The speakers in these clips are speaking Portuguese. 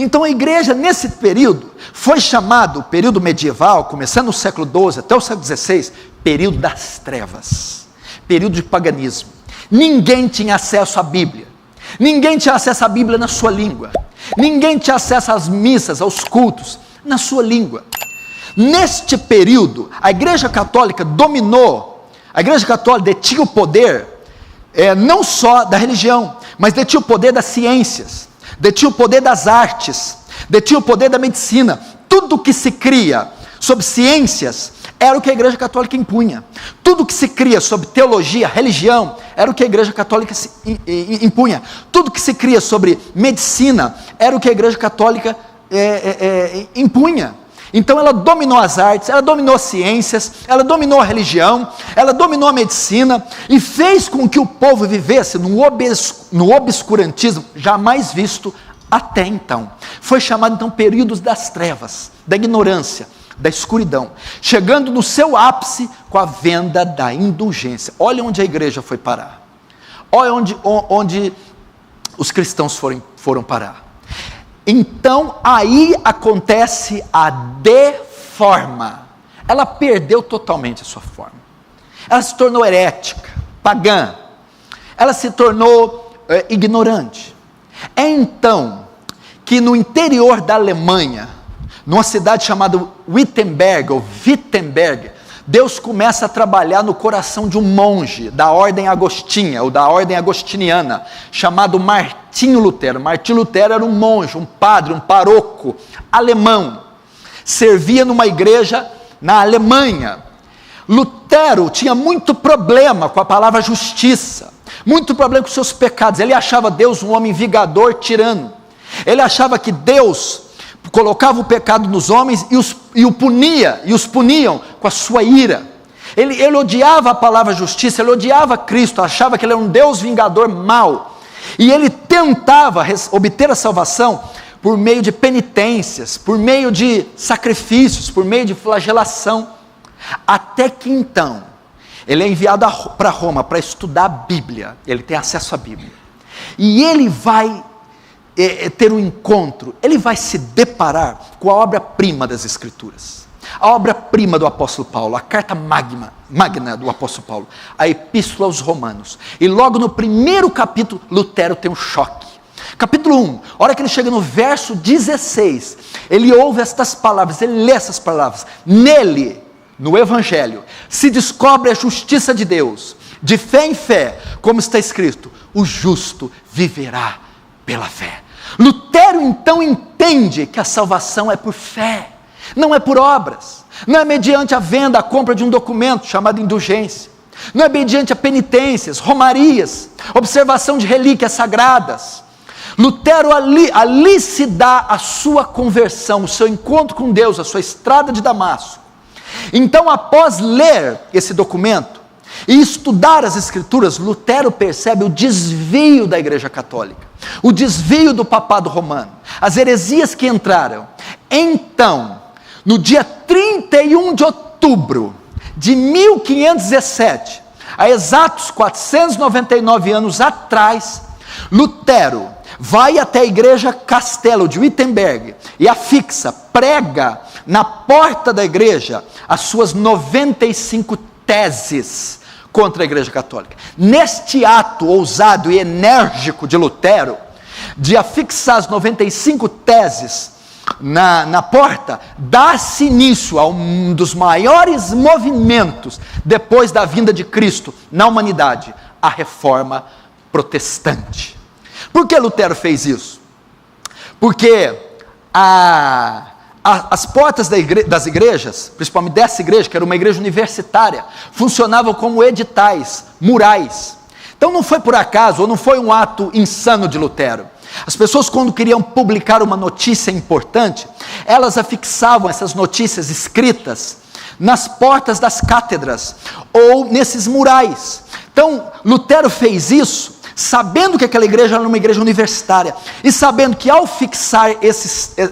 Então a igreja nesse período foi chamado, período medieval, começando no século XII até o século XVI, período das trevas, período de paganismo. Ninguém tinha acesso à Bíblia, ninguém tinha acesso à Bíblia na sua língua, ninguém tinha acesso às missas, aos cultos, na sua língua. Neste período, a igreja católica dominou, a igreja católica detinha o poder, não só da religião, mas detinha o poder das ciências, detinha o poder das artes, detinha o poder da medicina. Tudo que se cria sobre ciências era o que a igreja católica impunha. Tudo que se cria sobre teologia, religião, era o que a igreja católica impunha. Tudo que se cria sobre medicina era o que a igreja católica impunha. Então ela dominou as artes, ela dominou as ciências, ela dominou a religião, ela dominou a medicina e fez com que o povo vivesse no obscurantismo jamais visto até então. Foi chamado então períodos das trevas, da ignorância, da escuridão, chegando no seu ápice com a venda da indulgência. Olha onde a igreja foi parar, olha onde os cristãos foram parar. Então aí acontece a deforma, ela perdeu totalmente a sua forma, ela se tornou herética, pagã, ela se tornou ignorante. É então que no interior da Alemanha, numa cidade chamada Wittenberg, Deus começa a trabalhar no coração de um monge da ordem agostinha, ou da ordem agostiniana, chamado Martinho Lutero. Martinho Lutero era um monge, um padre, um paroco alemão, servia numa igreja na Alemanha. Lutero tinha muito problema com a palavra justiça, muito problema com seus pecados. Ele achava Deus um homem vingador, tirano. Ele achava que Deus colocava o pecado nos homens e os puniam com a sua ira. Ele odiava a palavra justiça, ele odiava Cristo, achava que ele era um Deus vingador mau, e ele tentava obter a salvação por meio de penitências, por meio de sacrifícios, por meio de flagelação, até que então ele é enviado para Roma para estudar a Bíblia. Ele tem acesso à Bíblia e ele vai ter um encontro, ele vai se deparar com a obra-prima das Escrituras, a obra-prima do apóstolo Paulo, a carta magna do apóstolo Paulo, a Epístola aos Romanos. E logo no primeiro capítulo, Lutero tem um choque. Capítulo 1, a hora que ele chega no verso 16, ele ouve estas palavras, ele lê essas palavras. Nele, no Evangelho, se descobre a justiça de Deus, de fé em fé, como está escrito: o justo viverá pela fé. Lutero então entende que a salvação é por fé, não é por obras, não é mediante a venda, a compra de um documento chamado indulgência, não é mediante a penitências, romarias, observação de relíquias sagradas. Lutero ali se dá a sua conversão, o seu encontro com Deus, a sua estrada de Damasco. Então, após ler esse documento e estudar as Escrituras, Lutero percebe o desvio da Igreja Católica, o desvio do papado romano, as heresias que entraram. Então, no dia 31 de outubro de 1517, há exatos 499 anos atrás, Lutero vai até a igreja Castelo de Wittenberg e afixa, prega na porta da igreja as suas 95 teses contra a igreja católica. Neste ato ousado e enérgico de Lutero, de afixar as 95 teses na porta, dá-se início a um dos maiores movimentos depois da vinda de Cristo na humanidade, a Reforma Protestante. Por que Lutero fez isso? Porque as portas das igrejas, principalmente dessa igreja, que era uma igreja universitária, funcionavam como editais, murais. Então não foi por acaso, ou não foi um ato insano de Lutero. As pessoas, quando queriam publicar uma notícia importante, elas afixavam essas notícias escritas nas portas das cátedras, ou nesses murais. Então Lutero fez isso sabendo que aquela igreja era uma igreja universitária, e sabendo que ao fixar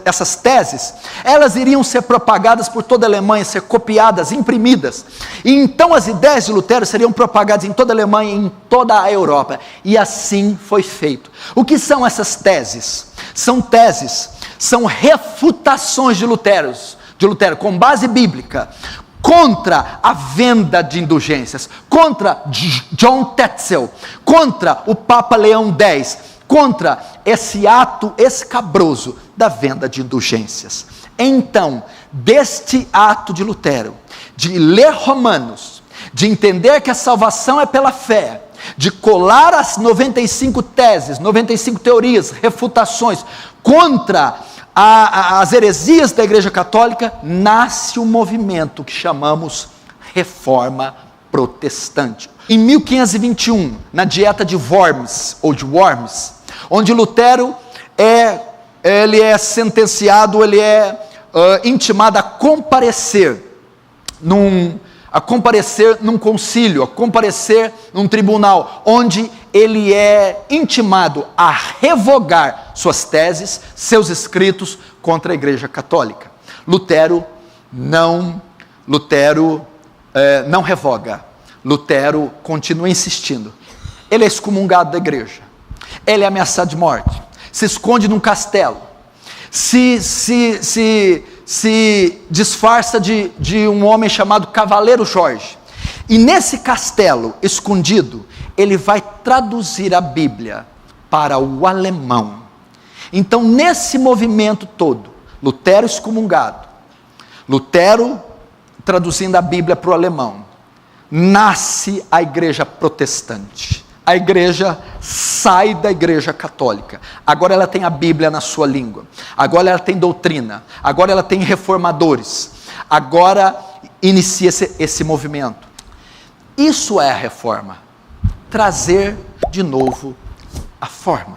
essas teses, elas iriam ser propagadas por toda a Alemanha, ser copiadas, imprimidas, e então as ideias de Lutero seriam propagadas em toda a Alemanha e em toda a Europa, e assim foi feito. O que são essas teses? São teses são refutações de Lutero, com base bíblica, contra a venda de indulgências, contra John Tetzel, contra o Papa Leão X, contra esse ato escabroso da venda de indulgências. Então, deste ato de Lutero, de ler Romanos, de entender que a salvação é pela fé, de colar as 95 teses, 95 teorias, refutações contra as heresias da Igreja Católica, nasce um movimento que chamamos Reforma Protestante. Em 1521, na Dieta de Worms, onde Lutero ele é sentenciado, ele é intimado a comparecer num concílio, a comparecer num tribunal, onde ele é intimado a revogar suas teses, seus escritos contra a Igreja Católica. Lutero não revoga. Lutero continua insistindo. Ele é excomungado da igreja. Ele é ameaçado de morte. Se esconde num castelo. Se disfarça de um homem chamado Cavaleiro Jorge. E nesse castelo escondido, ele vai traduzir a Bíblia para o alemão. Então, nesse movimento todo, Lutero excomungado, Lutero traduzindo a Bíblia para o alemão, nasce a Igreja Protestante. A igreja sai da Igreja Católica. Agora ela tem a Bíblia na sua língua. Agora ela tem doutrina. Agora ela tem reformadores. Agora inicia-se esse movimento. Isso é a reforma. Trazer de novo a forma.